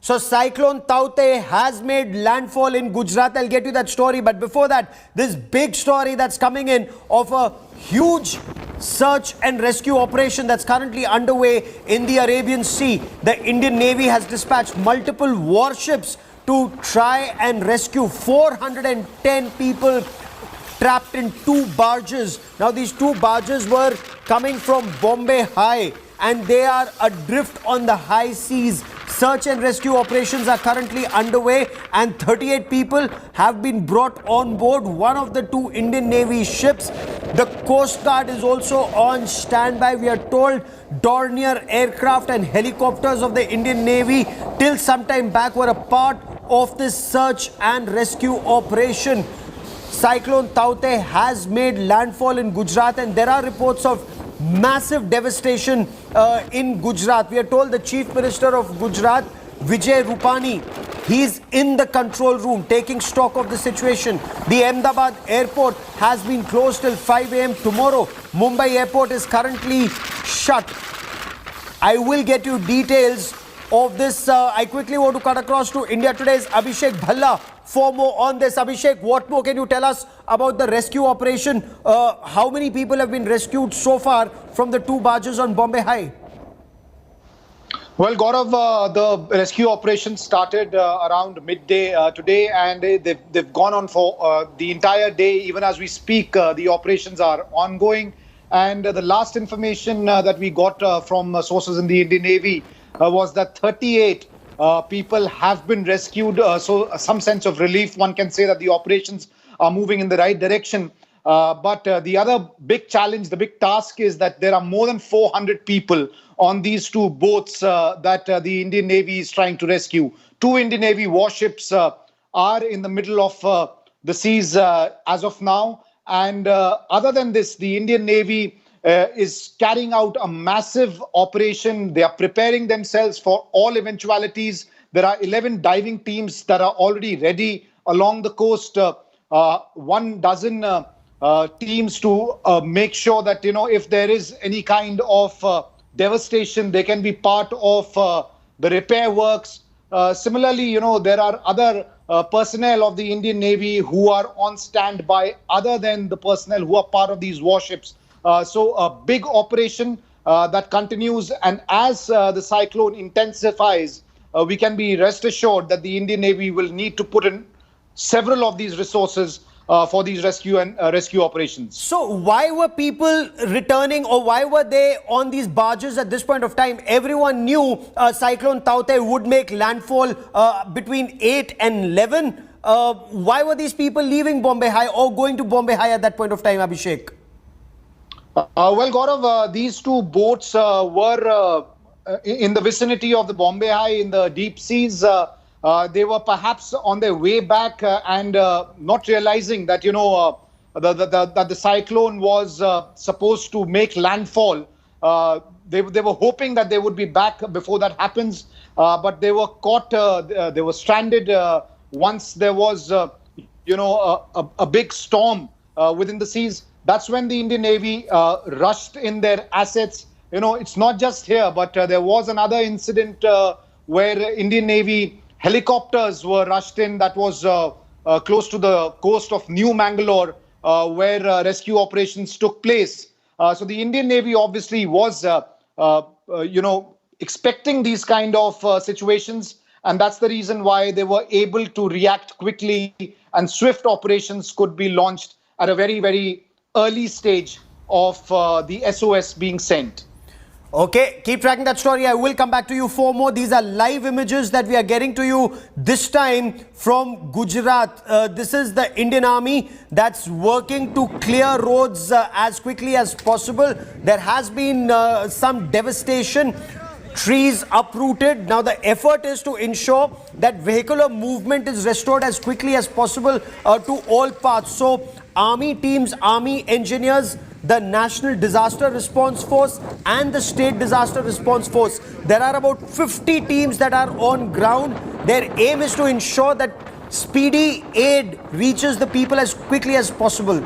So Cyclone Taukte has made landfall in Gujarat. I'll get you that story. But before that, this big story that's coming in of a huge search and rescue operation that's currently underway in the Arabian Sea. The Indian Navy has dispatched multiple warships to try and rescue 410 people trapped in two barges. Now these two barges were coming from Bombay High and they are adrift on the high seas. Search and rescue operations are currently underway and 38 people have been brought on board one of the two Indian Navy ships. The Coast Guard is also on standby. We are told Dornier aircraft and helicopters of the Indian Navy till some time back were a part of this search and rescue operation. Cyclone Taukte has made landfall in Gujarat and there are reports of massive devastation in Gujarat. We are told the Chief Minister of Gujarat, Vijay Rupani, he's in the control room taking stock of the situation. The Ahmedabad airport has been closed till 5 a.m. tomorrow. Mumbai airport is currently shut. I will get you details of this. I quickly want to cut across to India Today's Abhishek Bhalla for more on this. Abhishek, what more can you tell us about the rescue operation? How many people have been rescued so far from the two barges on Bombay High? Well, Gaurav, the rescue operation started around midday today, and they've gone on for the entire day. Even as we speak, the operations are ongoing. And the last information that we got from sources in the Indian Navy was that 38 people have been rescued. So some sense of relief. One can say that the operations are moving in the right direction. But the other big challenge, the big task is that there are more than 400 people on these two boats that the Indian Navy is trying to rescue. Two Indian Navy warships are in the middle of the seas as of now. And other than this, the Indian Navy is carrying out a massive operation. They are preparing themselves for all eventualities. There are 11 diving teams that are already ready along the coast. 12 teams to make sure that, if there is any kind of devastation, they can be part of the repair works. Similarly, there are other personnel of the Indian Navy who are on standby other than the personnel who are part of these warships. So a big operation that continues. And as the cyclone intensifies, we can be rest assured that the Indian Navy will need to put in several of these resources for these rescue operations. So why were people returning, or why were they on these barges at this point of time? Everyone knew Cyclone Taukte would make landfall between 8 and 11. Why were these people leaving Bombay High or going to Bombay High at that point of time, Abhishek? Well, Gaurav, these two boats were in the vicinity of the Bombay High in the deep seas. They were perhaps on their way back and not realizing that, that the cyclone was supposed to make landfall. They were hoping that they would be back before that happens, but they were caught. They were stranded once there was, a big storm within the seas. That's when the Indian Navy rushed in their assets. It's not just here, but there was another incident where Indian Navy helicopters were rushed in. That was close to the coast of New Mangalore, where rescue operations took place. So the Indian Navy obviously was, expecting these kind of situations. And that's the reason why they were able to react quickly, and swift operations could be launched at a very, very early stage of the SOS being sent. Okay, keep tracking that story. I will come back to you for more. These are live images that we are getting to you this time from Gujarat. This is the Indian Army that's working to clear roads as quickly as possible. There has been some devastation, trees uprooted. Now the effort is to ensure that vehicular movement is restored as quickly as possible to all paths. So army teams, army engineers, the National Disaster Response Force and the State Disaster Response Force. There are about 50 teams that are on ground. Their aim is to ensure that speedy aid reaches the people as quickly as possible.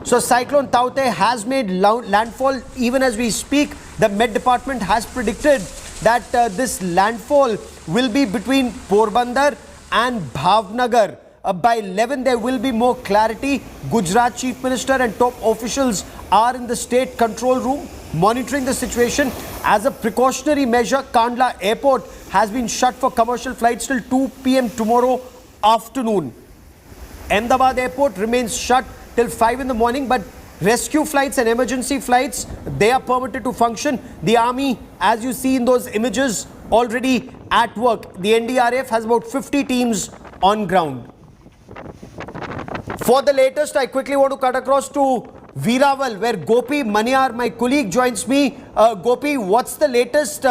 So Cyclone Taukte has made landfall even as we speak. The Met Department has predicted that this landfall will be between Porbandar and Bhavnagar. By 11, there will be more clarity. Gujarat Chief Minister and top officials are in the state control room monitoring the situation. As a precautionary measure, Kandla Airport has been shut for commercial flights till 2 p.m. tomorrow afternoon. Ahmedabad Airport remains shut till 5 in the morning, but rescue flights and emergency flights, they are permitted to function. The army, as you see in those images, already at work. The NDRF has about 50 teams on ground. For the latest, I quickly want to cut across to Veeraval, where Gopi Maniar, my colleague, joins me. Gopi, what's the latest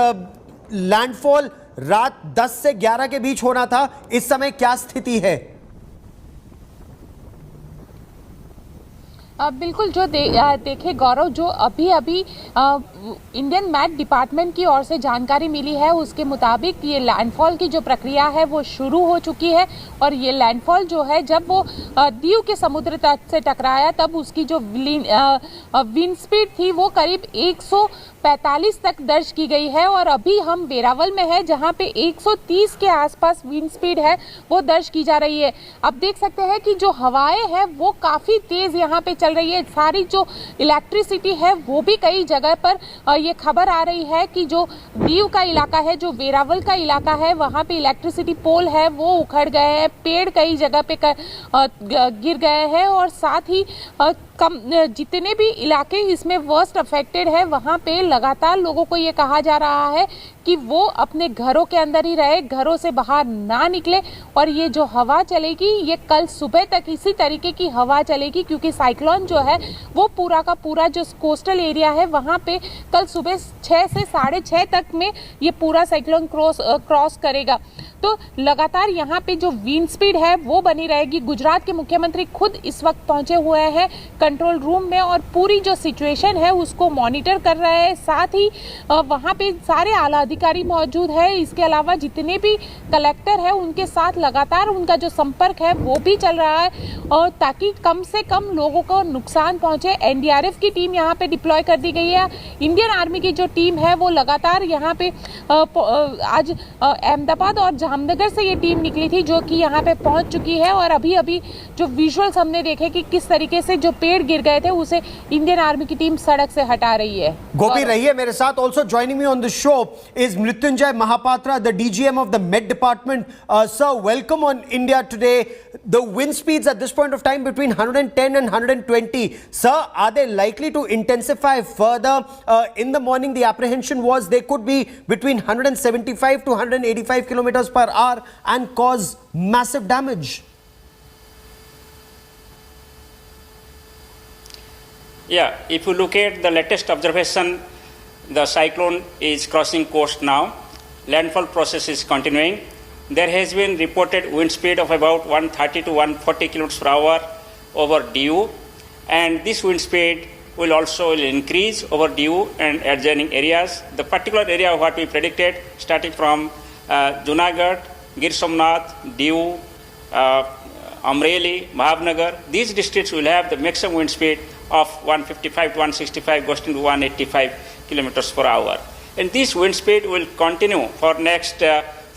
landfall? रात 10 से 11 के बीच होना था, इस समय क्या स्थिति है? बिल्कुल, जो देखे गौरव, जो अभी इंडियन मैट डिपार्टमेंट की ओर से जानकारी मिली है, उसके मुताबिक ये लैंडफॉल की जो प्रक्रिया है वो शुरू हो चुकी है। और ये लैंडफॉल जो है, जब वो दीव के समुद्र तट से टकराया, तब उसकी जो विंड स्पीड थी वो करीब 145 तक दर्ज की गई है। और अभी हम वेरावल में है, जहां पे 130 के आसपास विंड स्पीड है वो दर्ज की जा रही है। अब देख सकते हैं कि जो हवाएं हैं वो काफ़ी तेज़ यहाँ पे चल रही है। सारी जो इलेक्ट्रिसिटी है वो भी कई जगह पर ये खबर आ रही है कि जो दीव का इलाका है, जो वेरावल का इलाका है, वहाँ पे इलेक्ट्रिसिटी पोल है वो उखड़ गए हैं, पेड़ कई जगह पे गिर गए हैं। और साथ ही जितने भी इलाके इसमें वर्स्ट अफेक्टेड है, वहाँ पे लगातार लोगों को ये कहा जा रहा है कि वो अपने घरों के अंदर ही रहे, घरों से बाहर ना निकले। और ये जो हवा चलेगी, ये कल सुबह तक इसी तरीके की हवा चलेगी, क्योंकि साइक्लोन जो है वो पूरा का पूरा जो कोस्टल एरिया है वहाँ पे कल सुबह 6 से 6:30 तक में ये पूरा साइक्लोन क्रॉस करेगा। तो लगातार यहाँ पे जो विंड स्पीड है वो बनी रहेगी। गुजरात के मुख्यमंत्री खुद इस वक्त पहुंचे हुए हैं कंट्रोल रूम में और पूरी जो सिचुएशन है उसको मॉनिटर कर रहे हैं। साथ ही वहाँ पे सारे आला अधिकारी मौजूद है। इसके अलावा जितने भी कलेक्टर है उनके साथ लगातार उनका जो संपर्क है वो भी चल रहा है, और ताकि कम से कम लोगों को नुकसान पहुंचे। एनडीआरएफ की टीम यहाँ पे डिप्लॉय कर दी गई है। इंडियन आर्मी की जो टीम है वो लगातार यहाँ पे आज अहमदाबाद और जामनगर से ये टीम निकली थी, जो कि यहाँ पे पहुंच चुकी है। और अभी जो विजुअल्स हमने देखे कि किस तरीके से जो पेड़ गिर गए थे उसे इंडियन आर्मी की टीम सड़क से हटा रही है। गोपी रहिए मेरे साथ। Also joining me on the show is Mrityunjay Mahapatra, the DGM of the Met Department. Sir, welcome on India Today. The wind speeds at this point of time between 110 and 120. Sir, are they likely to intensify further? In the morning, the apprehension was they could be between 175 to 185 kilometers per hour and cause massive damage. Yeah, if you look at the latest observation, the cyclone is crossing coast now. Landfall process is continuing. There has been reported wind speed of about 130 to 140 kilometers per hour over Diu, and this wind speed will also increase over Diu and adjoining areas. The particular area what we predicted, starting from Junagadh, Gir Somnath, Diu, Amreli, Bhavnagar, these districts will have the maximum wind speed of 155 to 165, goes to 185 kilometers per hour. And this wind speed will continue for next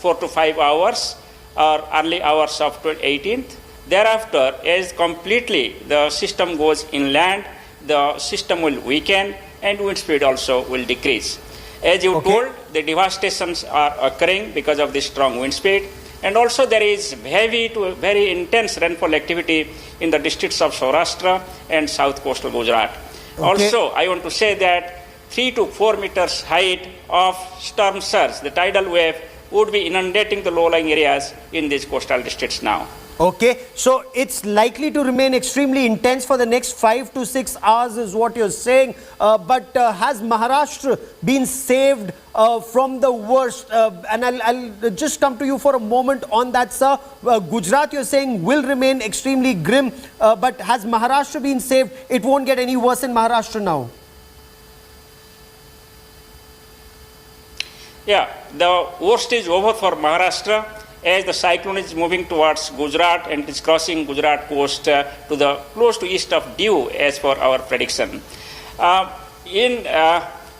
4 to 5 hours or early hours of 18th. Thereafter, as completely the system goes inland, the system will weaken and wind speed also will decrease. As you told, the devastations are occurring because of this strong wind speed. And also there is heavy to very intense rainfall activity in the districts of Saurashtra and south coastal Gujarat. Also, I want to say that 3 to 4 meters height of storm surge, the tidal wave, would be inundating the low-lying areas in these coastal districts now. Okay, so it's likely to remain extremely intense for the next 5 to 6 hours is what you're saying. But has Maharashtra been saved from the worst? And I'll just come to you for a moment on that, sir. Gujarat, you're saying, will remain extremely grim. But has Maharashtra been saved? It won't get any worse in Maharashtra now. Yeah, the worst is over for Maharashtra, as the cyclone is moving towards Gujarat and is crossing Gujarat coast to the close to east of Diu as per our prediction. In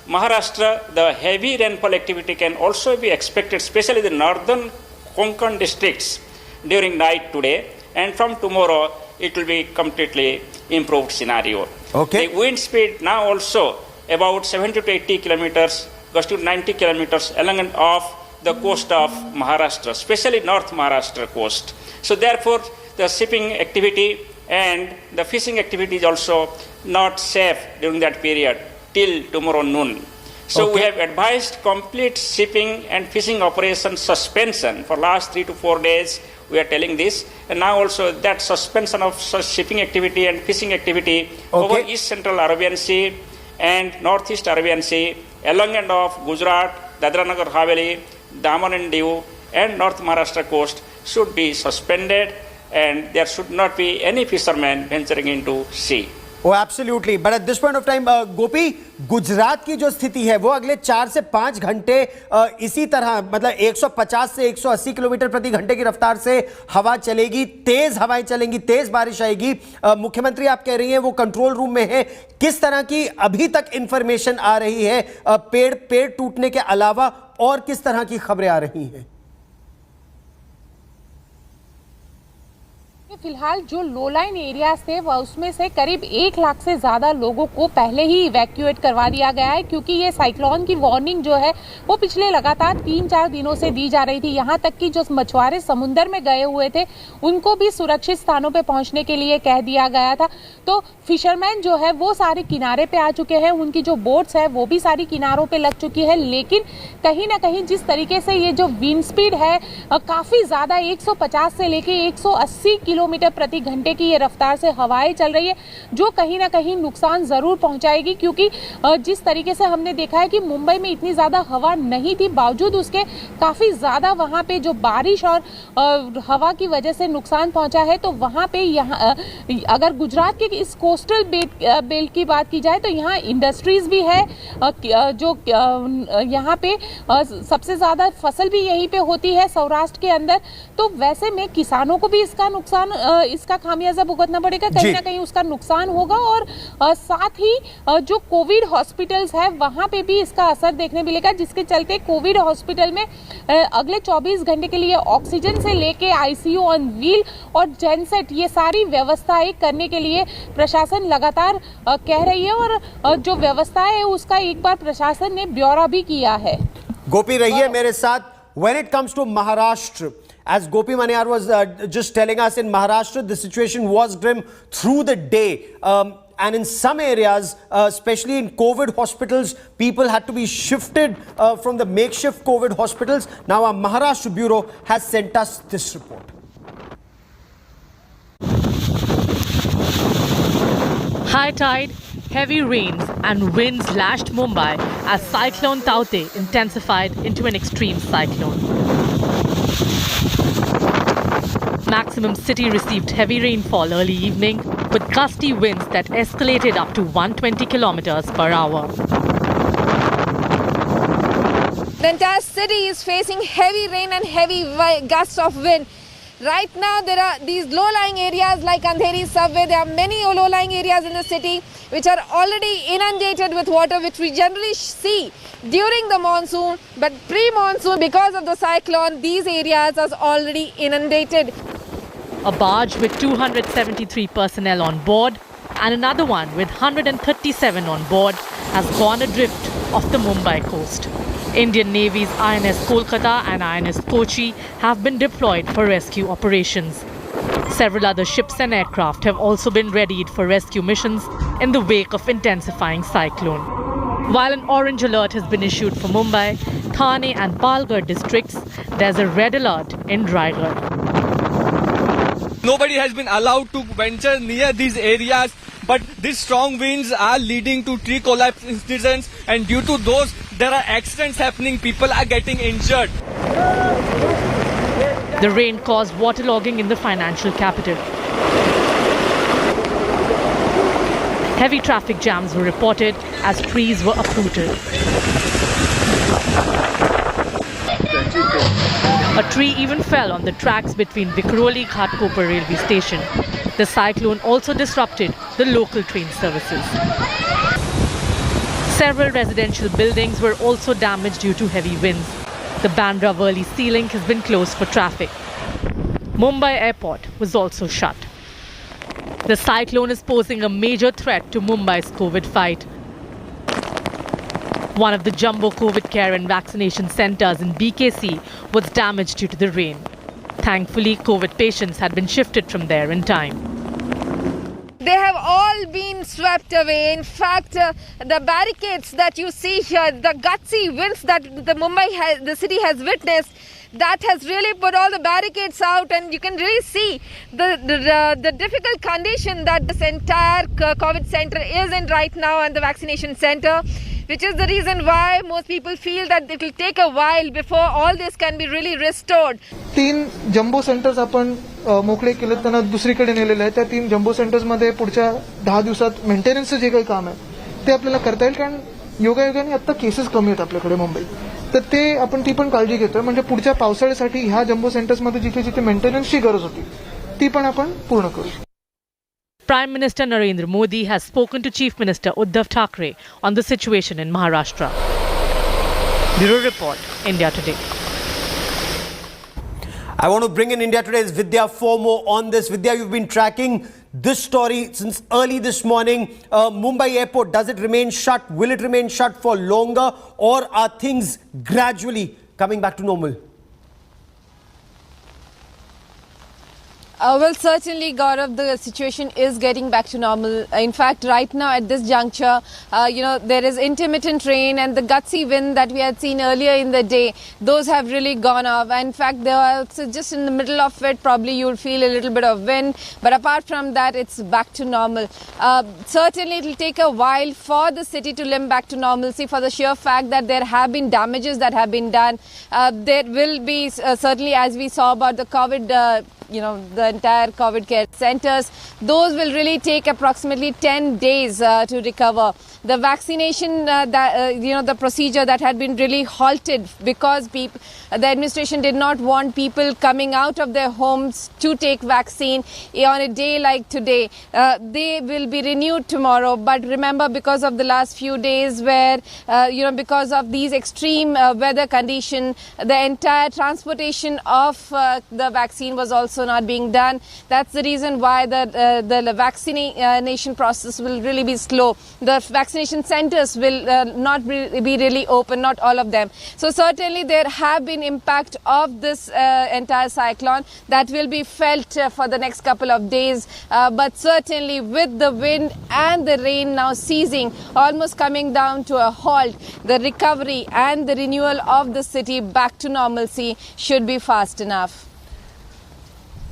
Maharashtra, the heavy rainfall activity can also be expected, especially the northern Konkan districts during night today, and from tomorrow it will be completely improved scenario. Okay. The wind speed now also about 70 to 80 kilometers, goes to 90 kilometers along and off the coast of Maharashtra, especially North Maharashtra coast. So therefore, the shipping activity and the fishing activity is also not safe during that period till tomorrow noon. So we have advised complete shipping and fishing operation suspension for last 3 to 4 days. We are telling this, and now also that suspension of shipping activity and fishing activity over East Central Arabian Sea and Northeast Arabian Sea, along and off Gujarat, Dadra Nagar Haveli, Daman and Diu, and North Maharashtra coast should be suspended, and there should not be any fishermen venturing into sea. Oh, absolutely. But at this point of time, गोपी, गुजरात की जो स्थिति है वो अगले 4 से 5 घंटे इसी तरह मतलब 150 से 180 किलोमीटर प्रति घंटे की रफ्तार से हवा चलेगी, तेज हवाएं चलेंगी, तेज बारिश आएगी। मुख्यमंत्री आप कह रही हैं वो कंट्रोल रूम में है। किस तरह की अभी तक इंफॉर्मेशन आ रही है? पेड़ टूटने के अलावा और किस तरह की खबरें आ रही हैं? फिलहाल जो लो लाइन एरियाज थे वह उसमें से करीब 1 लाख से ज़्यादा लोगों को पहले ही इवैक्यूएट करवा दिया गया है, क्योंकि ये साइक्लोन की वार्निंग जो है वो पिछले लगातार 3-4 दिनों से दी जा रही थी। यहाँ तक कि जो मछुआरे समुद्र में गए हुए थे उनको भी सुरक्षित स्थानों पे पहुँचने के लिए कह दिया गया था। तो फिशरमैन जो है वो सारे किनारे पे आ चुके हैं, उनकी जो बोट्स है वो भी सारी किनारों पे लग चुकी है। लेकिन कहीं ना कहीं जिस तरीके से ये जो विंड स्पीड है काफ़ी ज़्यादा 150 से लेके 180 किलोमीटर प्रति घंटे की ये रफ्तार से हवाएं चल रही है, जो कहीं ना कहीं नुकसान ज़रूर पहुंचाएगी। क्योंकि जिस तरीके से हमने देखा है कि मुंबई में इतनी ज़्यादा हवा नहीं थी, बावजूद उसके काफ़ी ज़्यादा वहाँ पे जो बारिश और हवा की वजह से नुकसान पहुंचा है। तो वहाँ पे यहाँ अगर गुजरात के इस कोस्टल बेल्ट की बात की जाए तो यहाँ इंडस्ट्रीज भी है, जो यहाँ पे सबसे ज़्यादा फसल भी यहीं पे होती है सौराष्ट्र के अंदर। तो वैसे में किसानों को भी इसका खामियाजा भुगतना पड़ेगा, कहीं ना कहीं उसका नुकसान होगा। और साथ ही जो कोविड हॉस्पिटल्स है वहाँ पे भी इसका असर देखने मिलेगा, जिसके चलते कोविड हॉस्पिटल में अगले 24 घंटे के लिए ऑक्सीजन से लेके आईसीयू ऑन व्हील और जेनसेट ये सारी व्यवस्थाएं करने के लिए प्रशासन लगातार कह रही है। और जो व्यवस्था है उसका एक बार प्रशासन ने ब्यौरा भी किया है। गोपी रहिए मेरे साथ। When it comes to Maharashtra, as Gopi Maniar was just telling us, in Maharashtra the situation was grim through the day, and in some areas, especially in COVID hospitals, people had to be shifted from the makeshift COVID hospitals. Now our Maharashtra bureau has sent us this report. High tide, heavy rains and winds lashed Mumbai as Cyclone Taukte intensified into an extreme cyclone. Maximum city received heavy rainfall early evening with gusty winds that escalated up to 120 kilometers per hour. The entire city is facing heavy rain and heavy gusts of wind. Right now, there are these low-lying areas like Andheri subway. There are many low-lying areas in the city which are already inundated with water, which we generally see during the monsoon. But pre-monsoon, because of the cyclone, these areas are already inundated. A barge with 273 personnel on board and another one with 137 on board has gone adrift off the Mumbai coast. Indian Navy's INS Kolkata and INS Kochi have been deployed for rescue operations. Several other ships and aircraft have also been readied for rescue missions in the wake of intensifying cyclone. While an orange alert has been issued for Mumbai, Thane and Palghar districts, there's a red alert in Raigad. Nobody has been allowed to venture near these areas, but these strong winds are leading to tree collapse incidents, and due to those, there are accidents happening. People are getting injured. The rain caused waterlogging in the financial capital. Heavy traffic jams were reported as trees were uprooted. A tree even fell on the tracks between Vikhroli Ghatkopar railway station. The cyclone also disrupted the local train services. Several residential buildings were also damaged due to heavy winds. The Bandra Worli sea link has been closed for traffic. Mumbai airport was also shut. The cyclone is posing a major threat to Mumbai's COVID fight. One of the jumbo COVID care and vaccination centres in BKC was damaged due to the rain. Thankfully, COVID patients had been shifted from there in time. They have all been swept away. In fact, the barricades that you see here, the gutsy winds that the city has witnessed, that has really put all the barricades out, and you can really see the difficult condition that this entire COVID center is in right now, and the vaccination center, which is the reason why most people feel that it will take a while before all this can be really restored. 3 jumbo centres आपण मोकळे केले, त्यांना दुसरीकडे नेलेले आहे. त्या 3 जम्बो centres मध्ये पुढच्या 10 दिवसात मेंटेनन्सचं जे काही काम आहे ते आपल्याला करता येईल, कारण योगायोगाने आता केसेस कमी आहेत आपल्याकडे मुंबईत. तर ते आपण ती पण काळजी घेतोय, म्हणजे पुढच्या पावसाळ्यासाठी ह्या जम्बो सेंटर्स मध्ये जिथे जिथे मेंटेनन्सची गरज होती ती पण आपण पूर्ण करू. Prime Minister Narendra Modi has spoken to Chief Minister Uddhav Thackeray on the situation in Maharashtra. Bureau Report, India Today. I want to bring in India Today's Vidya for more on this. Vidya, you've been tracking this story since early this morning. Mumbai airport, does it remain shut? Will it remain shut for longer, or are things gradually coming back to normal? Well, certainly, Gaurav, the situation is getting back to normal. In fact, right now at this juncture, there is intermittent rain, and the gutsy wind that we had seen earlier in the day, those have really gone off. In fact, they are also just in the middle of it. Probably you'll feel a little bit of wind, but apart from that, it's back to normal. Certainly, it will take a while for the city to limp back to normalcy, for the sheer fact that there have been damages that have been done. There will be certainly, as we saw about the COVID. The entire COVID care centers, those will really take approximately 10 days to recover. The vaccination, the procedure that had been really halted because the administration did not want people coming out of their homes to take vaccine on a day like today. They will be renewed tomorrow. But remember, because of the last few days where, because of these extreme weather condition, the entire transportation of the vaccine was also not being done. That's the reason why the vaccination process will really be slow. The vaccination centers will not be really open, not all of them. So certainly there have been impact of this entire cyclone that will be felt for the next couple of days. But certainly with the wind and the rain now ceasing, almost coming down to a halt, the recovery and the renewal of the city back to normalcy should be fast enough.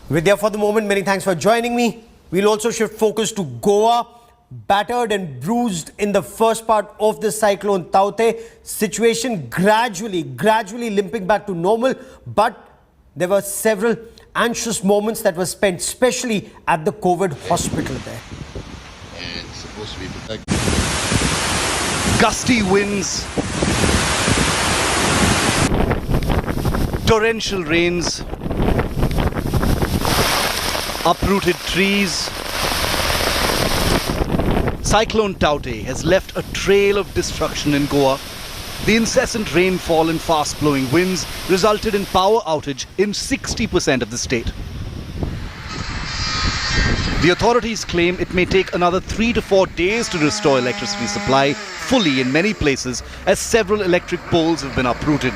Vidya, for the moment, many thanks for joining me. We'll also shift focus to Goa. Battered and bruised in the first part of the cyclone Taukte. Situation gradually limping back to normal. But there were several anxious moments that were spent, especially at the COVID hospital there. And it's supposed to be protected. Gusty winds, torrential rains, uprooted trees. Cyclone Taukte has left a trail of destruction in Goa. The incessant rainfall and fast-blowing winds resulted in power outage in 60% of the state. The authorities claim it may take another 3 to 4 days to restore electricity supply fully in many places, as several electric poles have been uprooted.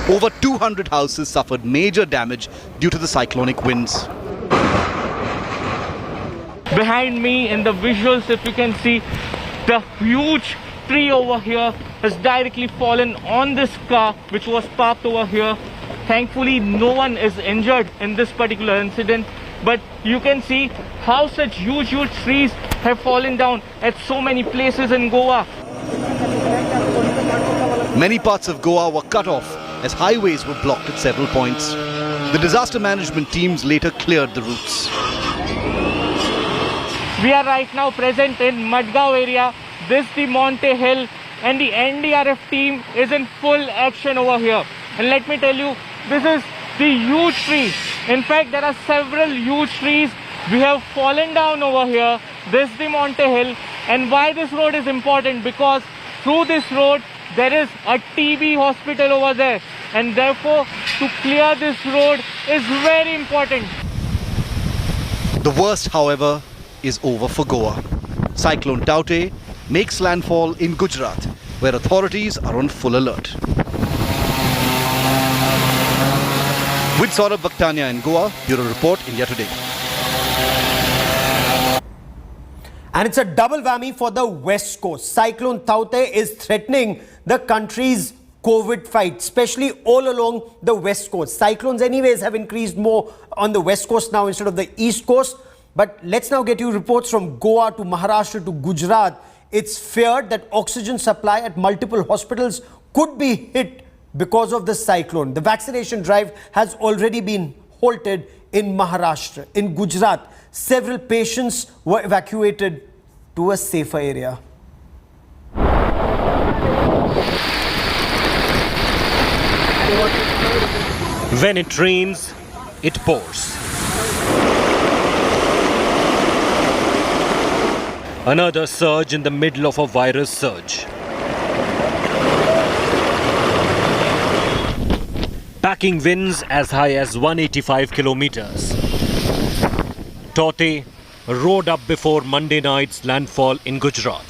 Over 200 houses suffered major damage due to the cyclonic winds. Behind me in the visuals, if you can see, the huge tree over here has directly fallen on this car which was parked over here. Thankfully, no one is injured in this particular incident, but you can see how such huge trees have fallen down at so many places in Goa. Many parts of Goa were cut off as highways were blocked at several points. The disaster management teams later cleared the routes. We are right now present in Madgaon area. This the Monte Hill, and the NDRF team is in full action over here. And let me tell you, this is the huge tree. In fact, there are several huge trees we have fallen down over here. This is the Monte Hill. And why this road is important? Because through this road there is a TB hospital over there, and therefore to clear this road is very important. The worst, however, is over for Goa. Cyclone Taukte makes landfall in Gujarat, where authorities are on full alert. With Saurabh Bhaktania in Goa, Bureau Report, India Today. And it's a double whammy for the West Coast. Cyclone Taukte is threatening the country's COVID fight, especially all along the West Coast. Cyclones anyways have increased more on the West Coast now instead of the East Coast. But let's now get you reports from Goa to Maharashtra to Gujarat. It's feared that oxygen supply at multiple hospitals could be hit because of the cyclone. The vaccination drive has already been halted in Maharashtra. In Gujarat, several patients were evacuated to a safer area. When it rains, it pours. Another surge in the middle of a virus surge. Packing winds as high as 185 kilometers. Taukte roared up before Monday night's landfall in Gujarat.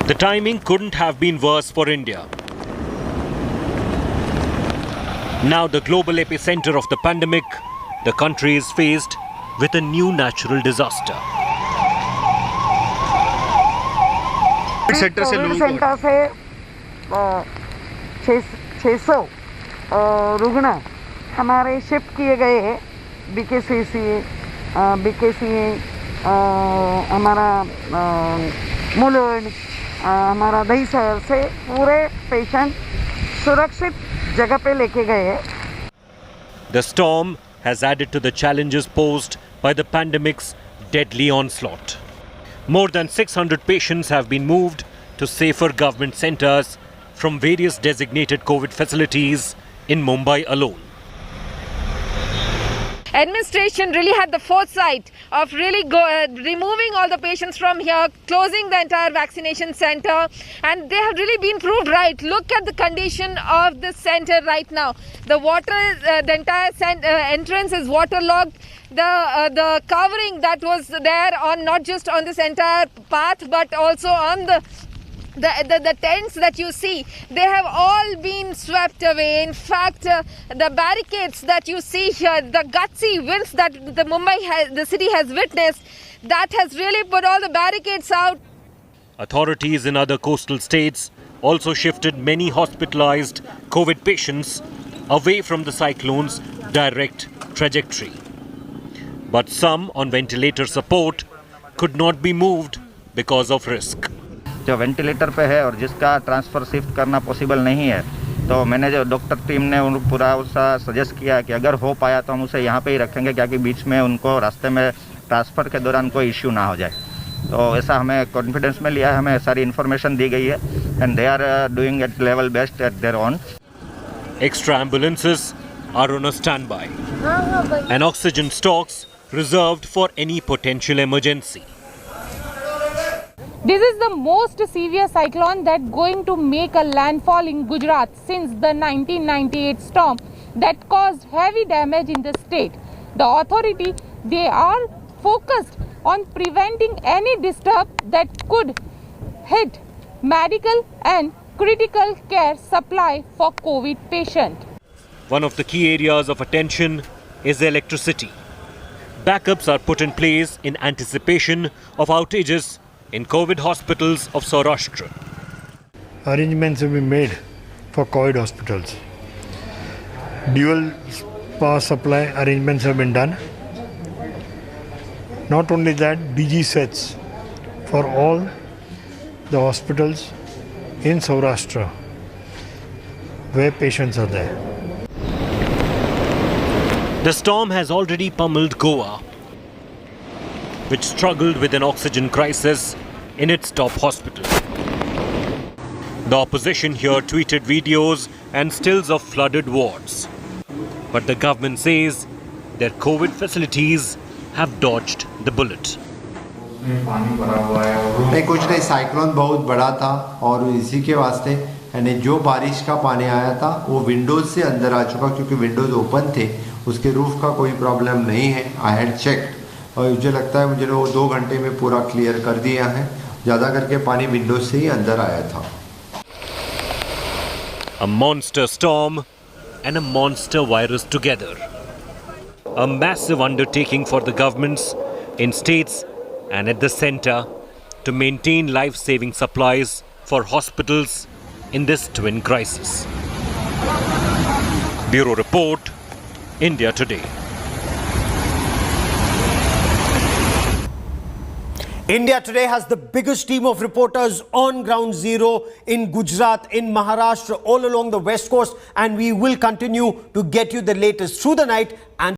The timing couldn't have been worse for India. Now the global epicenter of the pandemic, the country is faced with a new natural disaster. Centre से 600 रुग्ण हमारे shift किए गए हैं BKC हमारा मुलुंड हमारा दहीसर से पूरे पेशेंट सुरक्षित जगह पे लेके गए हैं. The storm has added to the challenges posed by the pandemic's deadly onslaught. More than 600 patients have been moved to safer government centers from various designated COVID facilities in Mumbai alone. Administration really had the foresight of really removing all the patients from here, closing the entire vaccination center, and they have really been proved right. Look at the condition of the center right now. The water, the entire entrance is waterlogged. The covering that was there on not just on this entire path but also on the tents that you see, they have all been swept away. In fact, the barricades that you see here, the gutsy winds that the city has witnessed, that has really put all the barricades out. Authorities in other coastal states also shifted many hospitalized COVID patients away from the cyclone's direct trajectory. But some on ventilator support could not be moved because of risk. जो ventilator पे है और जिसका transfer shift करना possible नहीं है, तो मैंने जो डॉक्टर टीम ने उनको पूरा उसका सजेस्ट किया कि अगर हो पाया तो हम उसे यहाँ पे ही रखेंगे, क्योंकि बीच में उनको रास्ते में ट्रांसफ़र के दौरान कोई इश्यू ना हो जाए. तो ऐसा हमें कॉन्फिडेंस में लिया है, हमें सारी इन्फॉर्मेशन दी गई है, and they are doing at level best at their own. Extra ambulances are on a standby and oxygen stocks reserved for any potential emergency. This is the most severe cyclone that's going to make a landfall in Gujarat since the 1998 storm that caused heavy damage in the state. The authority, they are focused on preventing any disturb that could hit medical and critical care supply for COVID patients. One of the key areas of attention is electricity. Backups are put in place in anticipation of outages in COVID hospitals of Saurashtra. Arrangements have been made for COVID hospitals. Dual power supply arrangements have been done. Not only that, DG sets for all the hospitals in Saurashtra where patients are there. The storm has already pummeled Goa, which struggled with an oxygen crisis in its top hospital. The opposition here tweeted videos and stills of flooded wards. But the government says their COVID facilities have dodged the bullet. उसमें पानी भरा हुआ है और नहीं कुछ नहीं, cyclone बहुत बड़ा था और इसी के वास्ते यानी जो बारिश का पानी आया था वो विंडोज से अंदर आ चुका, क्योंकि विंडोज ओपन थे, उसके रूफ का कोई प्रॉब्लम नहीं है। आई हैड चेक्ड और मुझे लगता है मुझे वो 2 घंटे में पूरा क्लियर कर दिया है। ज़्यादा करके पानी विंडोज से ही अंदर आया था। A monster storm and a monster virus together. A massive undertaking for the governments in states and at the center to maintain life-saving supplies for hospitals in this twin crisis. Bureau Report, India Today. India Today has the biggest team of reporters on ground zero in Gujarat, in Maharashtra, all along the west coast, and we will continue to get you the latest through the night and